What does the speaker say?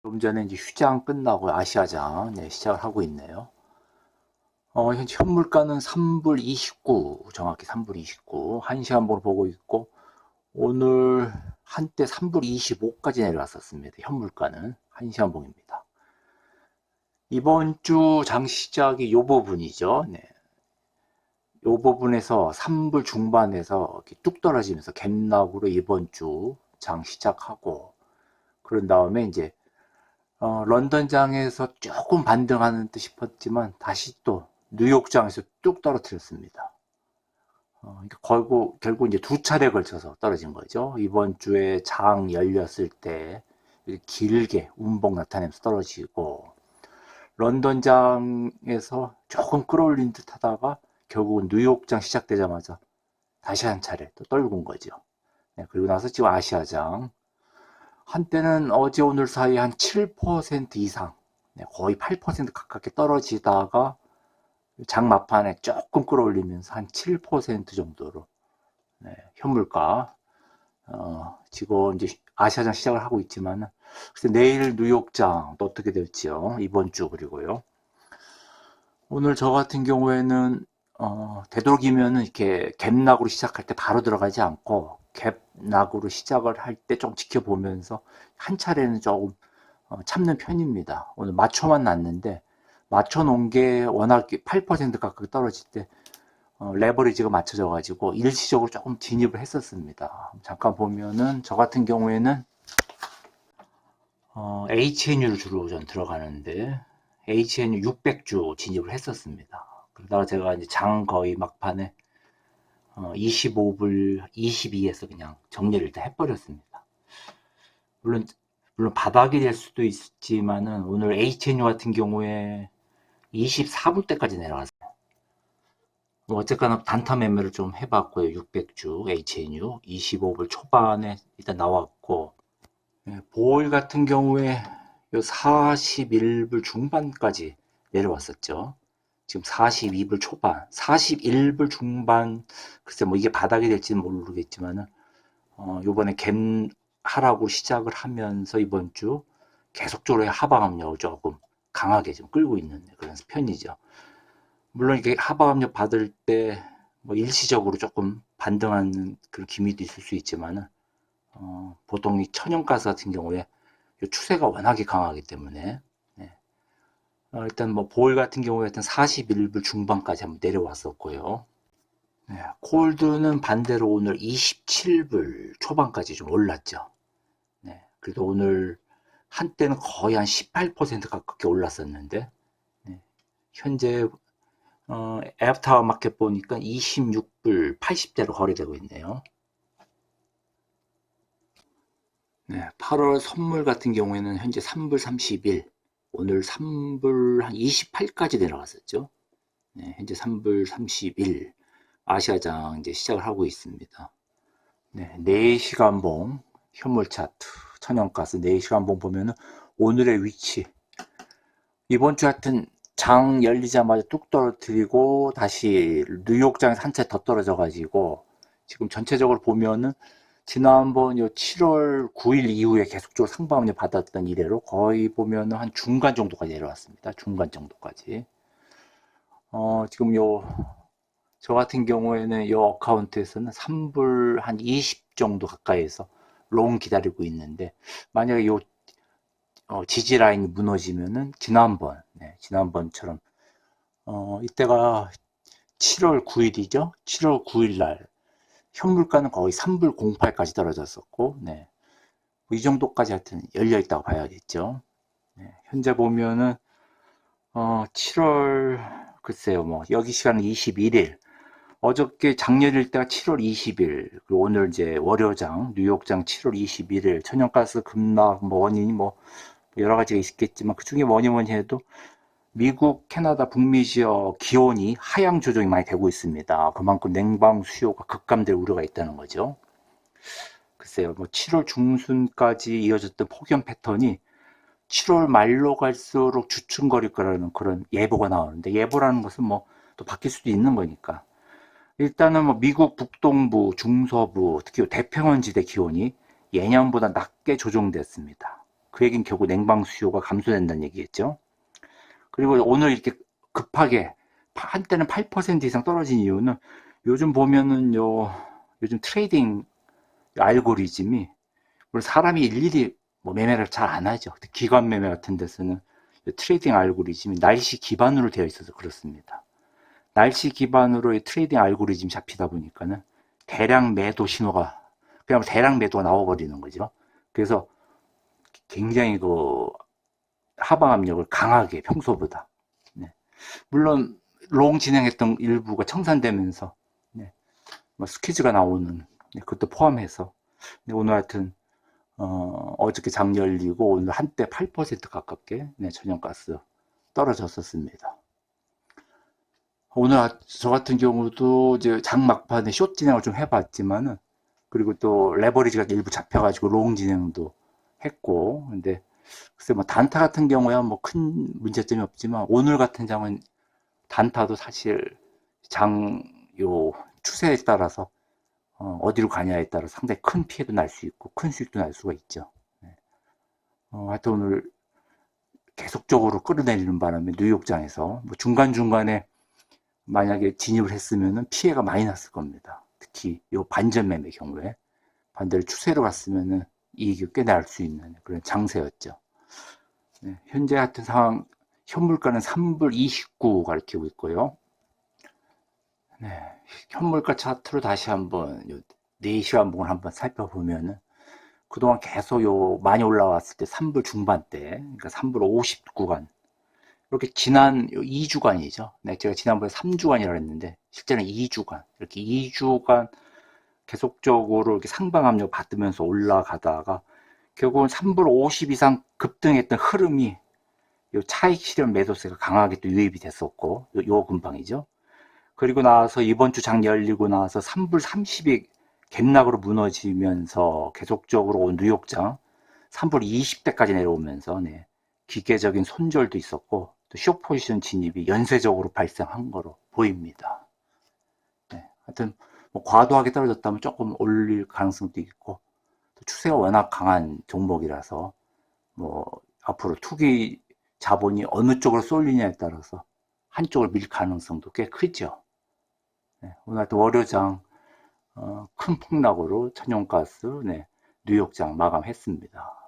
좀 전에 이제 휴장 끝나고 아시아장 시작을 하고 있네요. 현재 현물가는 3불 29, 정확히 3불 29, 1시간 보로 보고 있고, 오늘 한때 3불 25까지 내려왔었습니다. 현물가는 1시간 봉입니다. 이번 주 장 시작이 요 부분이죠. 네. 요 부분에서 3불 중반에서 이렇게 뚝 떨어지면서 갭락으로 이번 주 장 시작하고, 그런 다음에 이제 런던장에서 조금 반등하는 듯 싶었지만 다시 또 뉴욕장에서 뚝 떨어뜨렸습니다. 결국 이제 두 차례 걸쳐서 떨어진 거죠. 이번 주에 장 열렸을 때 길게 운봉 나타내면서 떨어지고, 런던장에서 조금 끌어올린 듯 하다가 결국은 뉴욕장 시작되자마자 다시 한 차례 또 떨군 거죠. 네, 그리고 나서 지금 아시아장 한때는 어제 오늘 사이에 한 7% 이상, 거의 8% 가깝게 떨어지다가 장 막판에 조금 끌어올리면서 한 7% 정도로 현물가 지금 이제 아시아장 시작을 하고 있지만, 글쎄 내일 뉴욕장 또 어떻게 될지요. 이번 주. 그리고요, 오늘 저 같은 경우에는 되도록이면 이렇게 갭락으로 시작할 때 바로 들어가지 않고 갭락으로 시작을 할 때 좀 지켜보면서 한 차례는 조금 참는 편입니다. 오늘 맞춰만 놨는데, 맞춰 놓은 게 워낙 8% 가까이 떨어질 때 레버리지가 맞춰져 가지고 일시적으로 조금 진입을 했었습니다. 잠깐 보면은 저 같은 경우에는 HNU를 주로 전 들어가는데, HNU 600주 진입을 했었습니다. 그러다가 제가 이제 장 거의 막판에 25불 22에서 그냥 정리를 일단 해버렸습니다. 물론 바닥이 될 수도 있지만은 오늘 HNU 같은 경우에 24불대까지 내려왔어요. 어쨌거나 단타 매매를 좀 해봤고요. 600주 HNU 25불 초반에 일단 나왔고, 보일 같은 경우에 요 41불 중반까지 내려왔었죠. 지금 42불 초반, 41불 중반, 글쎄 뭐 이게 바닥이 될지는 모르겠지만은 요번에 갭 하라고 시작을 하면서 이번 주 계속적으로 하방 압력을 조금 강하게 좀 끌고 있는 그런 편이죠. 물론 이게 하방 압력 받을 때 뭐 일시적으로 조금 반등하는 그런 기미도 있을 수 있지만은 보통 이 천연가스 같은 경우에 추세가 워낙에 강하기 때문에, 일단 뭐 보일 같은 경우에 일단 41불 중반까지 한번 내려왔었고요. 콜드는 반대로 오늘 27불 초반까지 좀 올랐죠. 그래도 오늘 한때는 거의 한 18% 가깝게 올랐었는데, 현재 애프터 마켓 보니까 26불 80대로 거래되고 있네요. 8월 선물 같은 경우에는 현재 3불 31, 오늘 3불 한 28까지 내려갔었죠. 현재 3불 31, 아시아장 이제 시작을 하고 있습니다. 4시간봉 현물 차트, 천연가스 4시간봉 보면은 오늘의 위치, 이번 주 하여튼 장 열리자마자 뚝 떨어뜨리고 다시 뉴욕장에서 한 채 더 떨어져 가지고, 지금 전체적으로 보면은 지난번 요 7월 9일 이후에 계속적으로 상방을 받았던 이래로 거의 보면은 한 중간 정도까지 내려왔습니다. 중간 정도까지. 지금 저 같은 경우에는 요 어카운트에서는 3불 한 20 정도 가까이에서 롱 기다리고 있는데, 만약에 요 지지 라인이 무너지면은 지난번처럼 이때가 7월 9일이죠. 7월 9일 날 현물가는 거의 3불 08까지 떨어졌었고, 이 정도까지 하여튼 열려 있다고 봐야겠죠. 현재 보면은 7월, 글쎄요, 뭐 여기 시간은 21일, 어저께 장렬일 때가 7월 20일, 그리고 오늘 이제 월요장 뉴욕장 7월 21일, 천연가스 급락 뭐 원인이 뭐 여러 가지가 있겠지만 그 중에 뭐니 해도 미국, 캐나다, 북미 지역 기온이 하향 조정이 많이 되고 있습니다. 그만큼 냉방 수요가 급감될 우려가 있다는 거죠. 글쎄요, 뭐 7월 중순까지 이어졌던 폭염 패턴이 7월 말로 갈수록 주춤거릴 거라는 그런 예보가 나오는데, 예보라는 것은 뭐 또 바뀔 수도 있는 거니까. 일단은 뭐 미국 북동부, 중서부, 특히 대평원 지대 기온이 예년보다 낮게 조정됐습니다. 그 얘기는 결국 냉방 수요가 감소된다는 얘기겠죠. 그리고 오늘 이렇게 급하게 한때는 8% 이상 떨어진 이유는 요즘 보면은 요즘 트레이딩 알고리즘이 물론 사람이 일일이 뭐 매매를 잘 안 하죠. 기관 매매 같은 데서는 트레이딩 알고리즘이 날씨 기반으로 되어 있어서 그렇습니다. 날씨 기반으로의 트레이딩 알고리즘이 잡히다 보니까는 대량 매도 신호가 그냥 대량 매도가 나와버리는 거죠. 그래서 굉장히 그 하방 압력을 강하게 평소보다 네. 물론 롱 진행했던 일부가 청산되면서 네. 뭐 스퀴즈가 나오는 네. 그것도 포함해서 네. 오늘 하여튼 어저께 장 열리고 오늘 한때 8% 가깝게 네. 천연가스 떨어졌었습니다. 오늘 저 같은 경우도 이제 장 막판에 숏 진행을 좀 해봤지만은 그리고 또 레버리지가 일부 잡혀가지고 롱 진행도 했고 근데 글쎄 뭐 단타 같은 경우야 뭐 큰 문제점이 없지만 오늘 같은 장은 단타도 사실 장 요 추세에 따라서 어디로 가냐에 따라 상당히 큰 피해도 날 수 있고 큰 수익도 날 수가 있죠. 네. 하여튼 오늘 계속적으로 끌어내리는 바람에 뉴욕장에서 뭐 중간중간에 만약에 진입을 했으면 피해가 많이 났을 겁니다. 특히 요 반전 매매 경우에 반대로 추세로 갔으면 이익이 꽤 날 수 있는 그런 장세였죠. 네, 현재 같은 상황 현물가는 3불 29 가리키고 있고요. 네, 현물가 차트로 다시 한번 4시간 봉을 한번 살펴보면은 그동안 계속 많이 올라왔을 때 3불 중반대, 그러니까 3불 50 구간 이렇게 지난 2주간이죠. 네, 제가 지난번에 3주간이라고 했는데 실제는 2주간 이렇게 2주간 계속적으로 이렇게 상방 압력 받으면서 올라가다가 결국은 3불 50 이상 급등했던 흐름이 요 차익 실현 매도세가 강하게 또 유입이 됐었고 요 근방이죠. 그리고 나서 이번 주 장 열리고 나서 3불 30이 갭락으로 무너지면서 계속적으로 뉴욕장 3불 20대까지 내려오면서 네, 기계적인 손절도 있었고 또 숏 포지션 진입이 연쇄적으로 발생한 거로 보입니다. 네, 하여튼 뭐 과도하게 떨어졌다면 조금 올릴 가능성도 있고 또 추세가 워낙 강한 종목이라서 뭐 앞으로 투기 자본이 어느 쪽으로 쏠리냐에 따라서 한쪽을 밀 가능성도 꽤 크죠. 네, 오늘 또 월요장 큰 폭락으로 천연가스 네, 뉴욕장 마감했습니다.